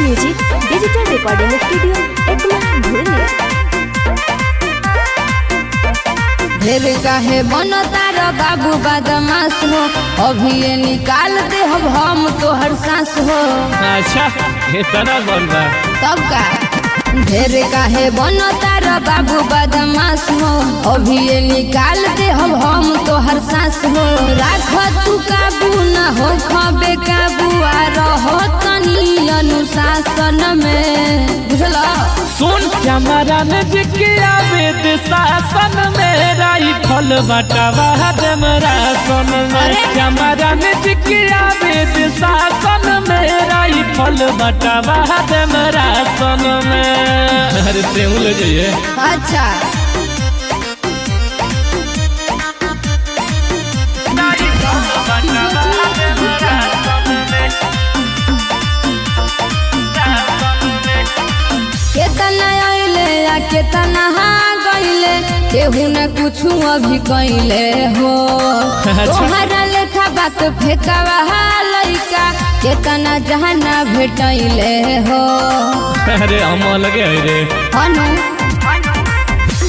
Music digital recording studio Ekma Dhulia. ढेर काहे बनो तारा बाबू बदमाश हो, अभी ये निकाल दे हम तोहर सांस हो। अच्छा इतना बोल बा तब का ढेर काहे बनो तारा बाबू बदमाश हो, अभी ये निकाल दे हम तोहर सांस हो। राख तू काबू न हो खबे काबू आ रहो तनी अनुशासन में, बुझला। सुन हमारा नजकिया वेद शासन में राइफल बटावा हमरा सन में। हमारा नजकिया वेद शासन में राइफल बटावा हमरा सन में। अरे तेहू ले जाइए। अच्छा केतना आइले या केतना गइले, केहू न कुछु अभी कइले हो। तोहरा लेखा बात फेकावा लइका, केतना जहाना भेटैले हो। अरे हम लगे रे हनु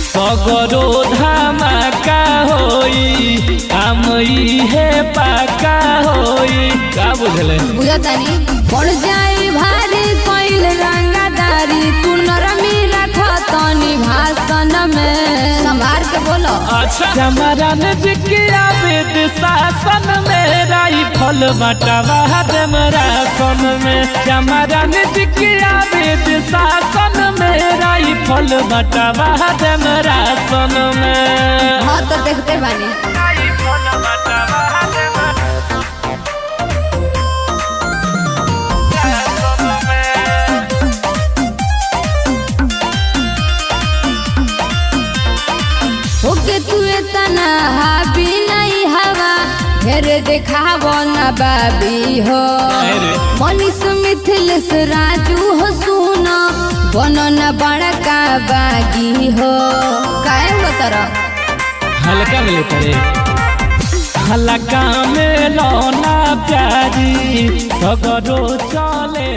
सगरो धमाका होई, काम इहे पाका होई। का बुझले बुझतानी पड़ जाई भारी कइल रंगदारी, तू नरमी रख तनी भाषण में संभार के बोलो। अच्छा हमारा नजकिया वेद शासन में राइफल बटावा हमरा सन में। हमारा नजकिया वेद शासन में राइफल बटावा हमरा सन में। हाँ तो देखते बानी। ओके तू इतना हाबी नहीं हवा, ढेर देखावो न बाबी हो। मनीष मिथिलेश राजू हो सुनो, बनो न बड़का बागी हो। काहे हो तरह हल्का मिले करे हल्का में लोना प्यारी, सगरो चले